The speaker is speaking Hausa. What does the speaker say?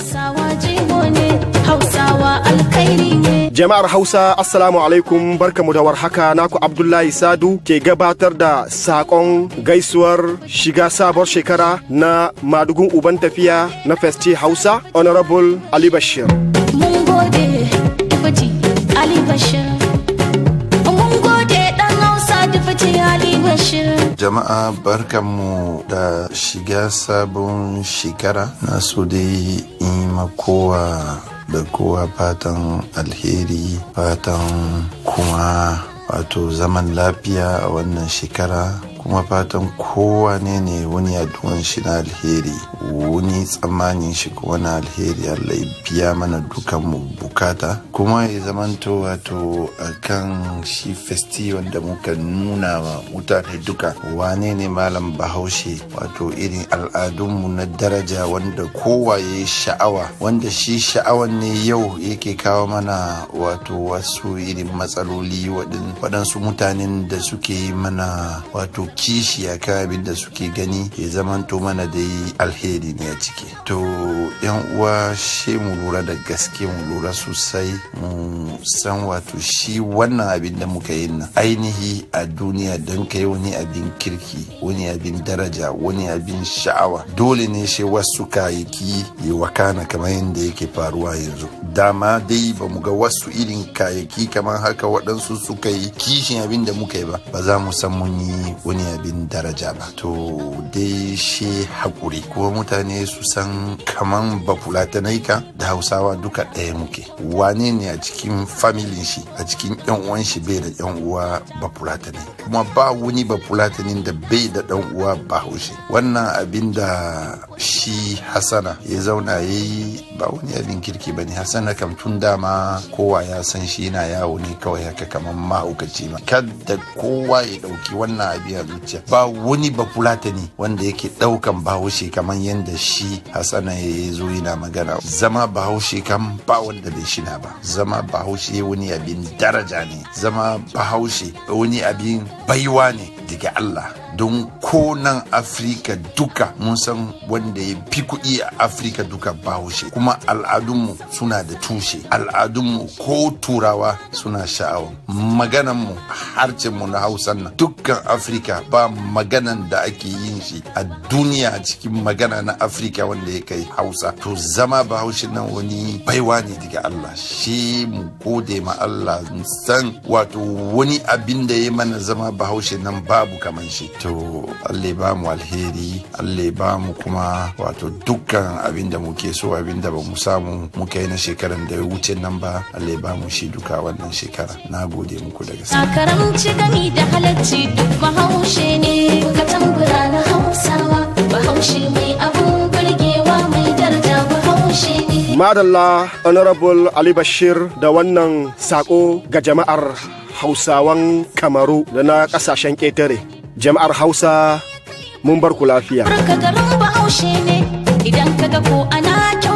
Hausawa jigo ne, Hausawa alkhairi ne. Jama'ar Hausa, assalamu alaikum, barkamu da warhaka. Naku Abdullahi Sadu ke gabatar da sakon gaisuwar shiga sabuwar shekara na madugun uban tafiya na Festi Hausa, Honorable Ali Bashir. Mun gode Dufati Ali Bashir. Mun gode dan Hausa Dufati Ali Bashir. Jama'a barkanmu da shiga sabon shekara. Na so dai in kowa da kowa fatan alheri, fatan kuma wato zaman lafiya a wannan shekara, kuma fatan kowa ne wani addu'an shi na alheri, wani tsammanin shi kuma na alheri. Allah ya biya mana dukan mu bukata, kuma ya zamanto wato akan shi festi wanda muka nuna wa mutane duka wane ne malam Bahaushe, wato irin al'adunmu na daraja wanda kowa ya yi sha'awa, wanda shi sha'awan ne yau yake kawo mana wato wasu irin matsaloli waɗansu mutanen da suke yi mana wato kishi a kan abin da suke gani ya zamanto mana dai alheri ne a ciki. To yan uwa, she mu lura da gaske, mu lura sosai, mu san wato shi wannan abin da muka yi nan ainihi a duniya don kai wani abin kirki, wani abin daraja, wani abin sha'awa, dole ne shi wasu kayayyaki ya wakana kamar yadda yake faruwa yanzu. Dama dai ba mu ga wasu irin kayayyaki kamar haka waɗansu suka yi kishin abin da muka yi ba za mu san mun yi wani abin daraja ba. To dai shi haƙuri, kuma mutane su san kaman bafulatanai ka da Hausawa duka ɗaya muke. Wane ne a cikin familin shi, a cikin yan uwan shi bai da yan uwa bafulatanai, kuma ba wani bafulatanin da bai da ɗan uwa Bahaushe. Wannan abin da shi Hassana ya zauna ya yi ba wani abin kirki ba ne. Hassana kam tun dama kowa ya san shi yana yawo ne kawai haka kamar mahaukaci ma. Kada kowa ya ɗauki wannan abin a zuciya. Ba wani bafulatani wanda yake ɗaukan Bahaushe kamar yadda shi Hassana ya zo yana magana. Zama Bahaushe kam ba wanda bai shina ba. Zama Bahaushe wani abin daraja ne. Zama Bahaushe wani abin baiwa ne daga Allah. Don ko nan Afirka duka mun san wanda ya fi kuɗi a Afirka duka Bahaushe, kuma al'adunmu suna da tushe. Al'adunmu ko turawa suna sha'awa magananmu, harcenmu na Hausan nan. Dukkan Afirka ba maganan da ake yin shi a duniya a cikin magana na Afirka wanda ya kai Hausa. To zama Bahaushe nan wani baiwa ne daga Allah. Shi mu gode ma Allah, san wato wani abin da ya mana zama Bahaushe nan babu kaman shi. To Allah ba mu alheri, Allah ba mu kuma wato dukkan abin da muke so, abin da ba mu samu muka yi na shekaran da ya wuce nan ba, Allah ba mu shi duka wannan shekara. Na gode muku daga sai. Karamci gami da halacci duk Bahaushe ne, ka tambura na Hausawa. Bahaushe mai abun burgewa, mai daraja Bahaushe ne. Madalla Honorable Ali Bashir da wannan sako ga jama'ar Hausawan Kamaru da na ƙasashen ƙetare. Jama'ar Hausa, mun bar ku lafiya. Barka garin Bahaushe ne, idan kaga ko ana kyau